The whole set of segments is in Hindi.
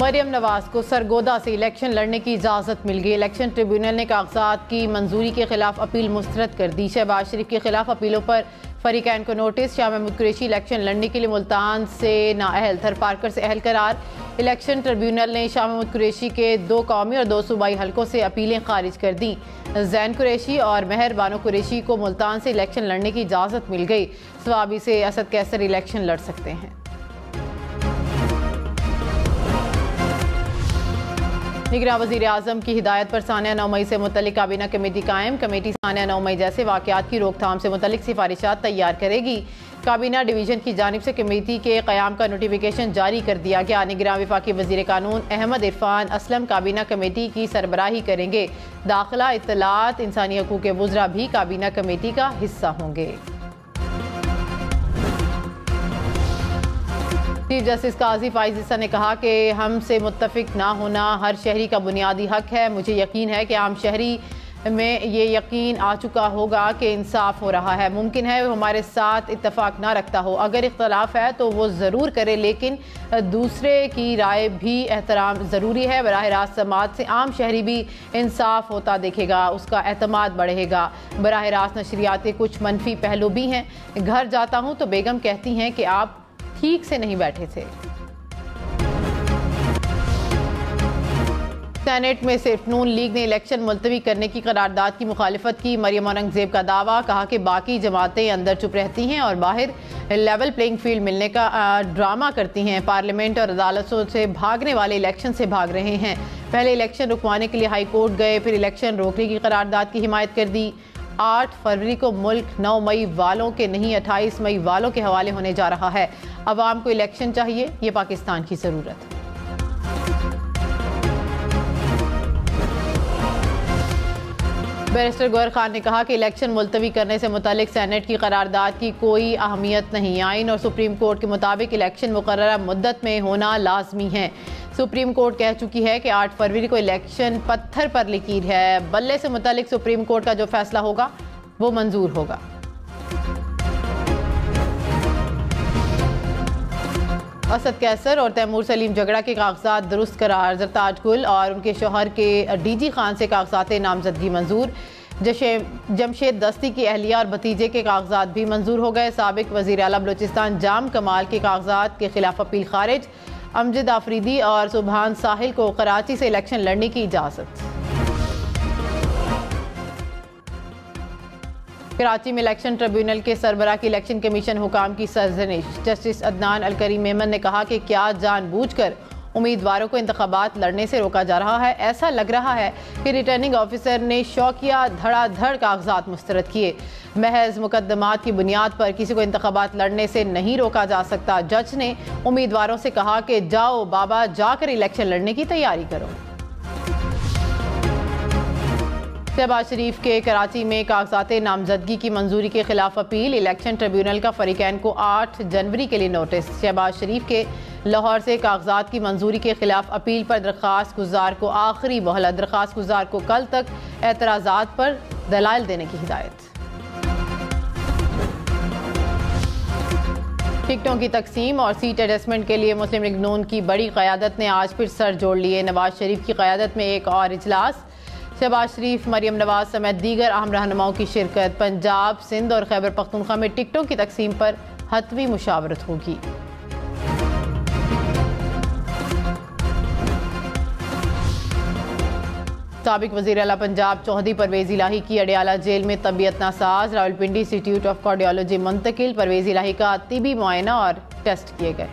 मरियम नवाज को सरगोदा से इलेक्शन लड़ने की इजाज़त मिल गई। इलेक्शन ट्रिब्यूनल ने कागजात की मंजूरी के खिलाफ अपील मुस्तरद कर दी। शहबाज शरीफ के खिलाफ अपीलों पर फरीकैन को नोटिस। शाह महमूद कुरैशी इलेक्शन लड़ने के लिए मुल्तान से नाअहल, थर पार्कर से अहल करार। इलेक्शन ट्रिब्यूनल ने शाह महमूद कुरैशी के 2 कौमी और 2 सूबाई हलकों से अपीलें खारिज कर दी। जैन कुरैशी और मेहर बानो कुरैशी को मुल्तान से इलेक्शन लड़ने की इजाज़त मिल गई। स्वाबी से असद कैसर इलेक्शन लड़ सकते हैं। निगरान वज़ीर आज़म की हिदायत पर सानिया 9 मई से मुतल्लिक काबीना कमेटी कायम। कमेटी सानिया 9 मई जैसे वाक़यात की रोकथाम से मुतल्लिक सिफारिशात तैयार करेगी। काबीना डिवीज़न की जानिब से कमेटी के क़याम का नोटिफिकेशन जारी कर दिया गया। निगरान वफाकी वज़ीर कानून अहमद इरफान असलम काबीना कमेटी की सरबराही करेंगे। दाखिला, इत्तलात, इंसानी हकूक़ के वज़रा भी काबीना कमेटी का हिस्सा होंगे। चीफ जस्टिस काजी फाइज ईसा ने कहा कि हमसे मुत्तफिक ना होना हर शहरी का बुनियादी हक है। मुझे यकीन है कि आम शहरी में ये यकीन आ चुका होगा कि इंसाफ हो रहा है। मुमकिन है वो हमारे साथ इत्तफाक ना रखता हो, अगर इख्तलाफ है तो वो ज़रूर करे, लेकिन दूसरे की राय भी एहतराम ज़रूरी है। बराह रास्त समाज से आम शहरी भी इंसाफ होता देखेगा, उसका एतमाद बढ़ेगा। बराह रास्त नशरियात के कुछ मनफी पहलू भी हैं। घर जाता हूँ तो बेगम कहती हैं कि आप ठीक से नहीं बैठे थे। सेनेट में सिर्फ नून लीग ने इलेक्शन मुलतवी करने की करारदाद की मुखालिफत की। मरियम औरंगजेब का दावा, कहा कि बाकी जमातें अंदर चुप रहती हैं और बाहर लेवल प्लेइंग फील्ड मिलने का ड्रामा करती हैं। पार्लियामेंट और अदालतों से भागने वाले इलेक्शन से भाग रहे हैं। पहले इलेक्शन रुकवाने के लिए हाई कोर्ट गए, फिर इलेक्शन रोकने की करारदाद की हिमायत कर दी। 8 फरवरी को मुल्क 9 मई वालों के नहीं 28 मई वालों के हवाले होने जा रहा है। अवाम को इलेक्शन चाहिए, ये पाकिस्तान की ज़रूरत है। बैरिस्टर गौहर खान ने कहा कि इलेक्शन मुलतवी करने से मुतालिक सेनेट की करारदाद की कोई अहमियत नहीं। आइन और सुप्रीम कोर्ट के मुताबिक इलेक्शन मुकर्ररा मुद्दत में होना लाजमी है। सुप्रीम कोर्ट कह चुकी है कि 8 फरवरी को इलेक्शन पत्थर पर लकीर है। बल्ले से मुतालिक सुप्रीम कोर्ट का जो फैसला होगा वो मंजूर होगा। असद कैसर और तैमूर सलीम झगड़ा के कागजात दुरुस्त करार। ज़रताज गुल और उनके शोहर के डीजी खान से कागजात नामजदगी मंजूर। जमशेद दस्ती की अहलिया और भतीजे के कागजात भी मंजूर हो गए। साबिक वज़ीर आला बलोचिस्तान जाम कमाल के कागजात के खिलाफ अपील खारिज। अमजद आफरीदी और सुबहान साहिल को कराची से इलेक्शन लड़ने की इजाज़त। कराची में इलेक्शन ट्रिब्यूनल के सरबराह की इलेक्शन कमीशन हुकाम की सरजनिश। जस्टिस अदनान अलकरीम मेमन ने कहा कि क्या जानबूझकर उम्मीदवारों को इंतखाबात लड़ने से रोका जा रहा है। ऐसा लग रहा है कि रिटर्निंग ऑफिसर ने शौकिया धड़ाधड़ कागजात मुस्तरद किए। महज मुकदमात की बुनियाद पर किसी को इंतखाबात लड़ने से नहीं रोका जा सकता। जज ने उम्मीदवारों से कहा कि जाओ बाबा, जाकर इलेक्शन लड़ने की तैयारी करो। शहबाज शरीफ के कराची में कागजात नामजदगी की मंजूरी के खिलाफ अपील। इलेक्शन ट्रिब्यूनल का फरीकैन को 8 जनवरी के लिए नोटिस। शहबाज शरीफ के लाहौर से कागजात की मंजूरी के खिलाफ अपील पर दरख्वास्त गुजार को आखिरी मोहलत। दरख्वास्त गुजार को कल तक एतराज़ात पर दलाइल देने की हिदायत। टिकटों की तकसीम और सीट एडजस्टमेंट के लिए मुस्लिम लीग नून की बड़ी क़यादत ने आज फिर सर जोड़ लिए। नवाज शरीफ की क़यादत में एक और इजलास। शहबाज शरीफ, मरियम नवाज समेत दीगर अहम रहनुमाओं की शिरकत। पंजाब, सिंध और खैबर पख्तूनख्वा में टिकटों की तकसीम पर हतमी मुशावरत होगी। साबिक वज़ीर आला पंजाब चौधरी परवेज़ इलाही की अडियाला जेल में तबीयत NASA's. Rawalpindi institute of cardiology मुंतकिल। परवेज़ इलाही का तिबी मुआयना और टेस्ट किए गए।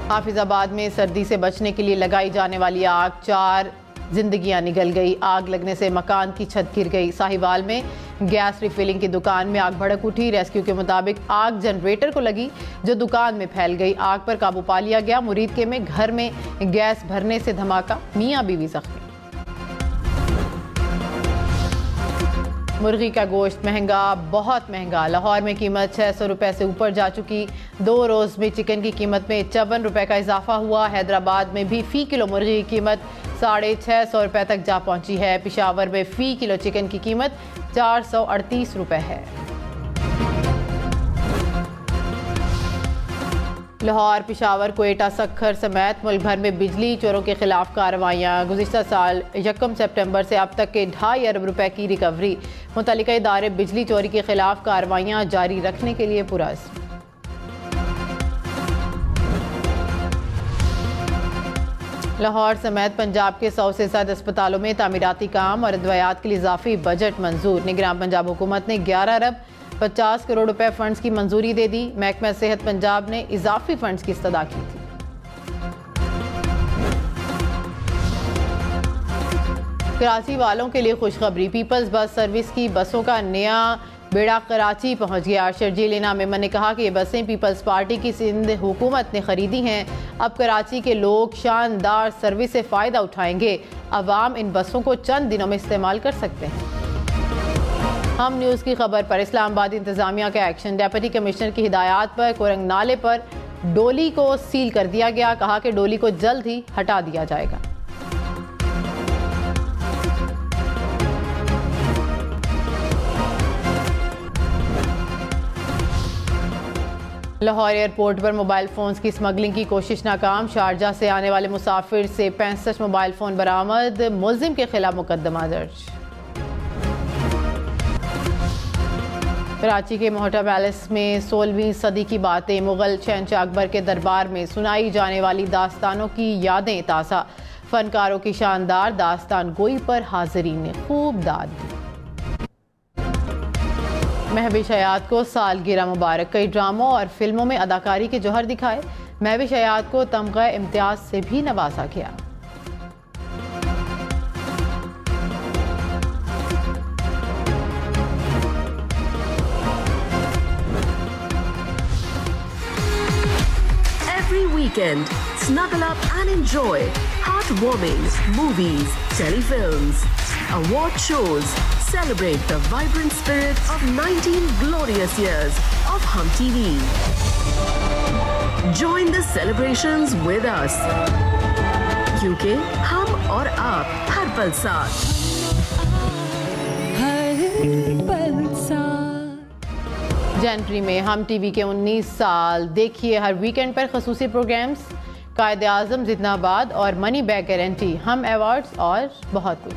हाफिजाबाद में सर्दी से बचने के लिए लगाई जाने वाली आग, 4 जिंदगियां निगल गई। आग लगने से मकान की छत गिर गई। साहिवाल में गैस रिफिलिंग की दुकान में आग भड़क उठी। रेस्क्यू के मुताबिक आग जनरेटर को लगी जो दुकान में फैल गई। आग पर काबू पा लिया गया। मुरीदके में घर में गैस भरने से धमाका, मियां बीवी जख्मी। मुर्गी का गोश्त महंगा, बहुत महंगा। लाहौर में कीमत 600 रुपये से ऊपर जा चुकी। 2 रोज़ में चिकन की कीमत में 54 रुपये का इजाफा हुआ। हैदराबाद में भी फ़ी किलो मुर्गी की कीमत 650 रुपये तक जा पहुंची है। पेशावर में फ़ी किलो चिकन की कीमत 438 रुपये है। लाहौर, पिशावर, क्वेटा, सक्खर समेत मुल्क भर में बिजली चोरों के खिलाफ कार्रवाइयाँ। गुज़िश्ता साल 1 सितंबर से अब तक के 2.5 अरब रुपए की रिकवरी। मुतल्लिका इदारे बिजली चोरी के खिलाफ कार्रवाइयाँ जारी रखने के लिए पुरअज़्म। लाहौर समेत पंजाब के 100 से ज्यादा अस्पतालों में तामीराती काम और अद्वियात के लिए इजाफी बजट मंजूर। निगरान पंजाब हुकूमत ने 11 अरब 50 करोड़ रुपए फंड्स की मंजूरी दे दी। महकमा सेहत पंजाब ने इजाफी फंड्स की इस्तदा की थी। कराची वालों के लिए खुशखबरी। पीपल्स बस सर्विस की बसों का नया बेड़ा कराची पहुंच गया। शर्जील इनाम मेमन ने कहा कि ये बसें पीपल्स पार्टी की सिंध हुकूमत ने खरीदी हैं। अब कराची के लोग शानदार सर्विस से फ़ायदा उठाएंगे। अवाम इन बसों को चंद दिनों में इस्तेमाल कर सकते हैं। हम न्यूज़ की खबर पर इस्लामाबाद इंतजामिया का एक्शन। डिप्टी कमिश्नर की हिदायत पर कोरंग नाले पर डोली को सील कर दिया गया। कहा कि डोली को जल्द ही हटा दिया जाएगा। लाहौर एयरपोर्ट पर मोबाइल फ़ोन्स की स्मगलिंग की कोशिश नाकाम। शारजा से आने वाले मुसाफिर से 65 मोबाइल फ़ोन बरामद। मुल्जिम के खिलाफ मुकदमा दर्ज। कराची के मोहटा पैलेस में 16वीं सदी की बातें। मुगल शहंशाह अकबर के दरबार में सुनाई जाने वाली दास्तानों की यादें ताज़ा। फनकारों की शानदार दास्तान गोई पर हाज़रीन ने खूब दाद दी। महविश हयात को सालगिरह मुबारक। कई ड्रामों और फिल्मों में अदाकारी के जौहर दिखाए। महविश हयात को तमगा इम्तियाज से भी नवाजा गया। Every weekend, snuggle up and enjoy heartwarming movies, telefilms, award shows. Celebrate the vibrant spirit of 19 glorious years of Hum TV. Join the celebrations with us. क्योंकि हम और आप हर पल साथ। जनवरी में हम टीवी के 19 साल। देखिए हर वीकेंड पर खसूसी प्रोग्राम्स, कायदे आज़म जिंदाबाद और मनी बैक गारंटी, हम अवार्ड्स और बहुत कुछ।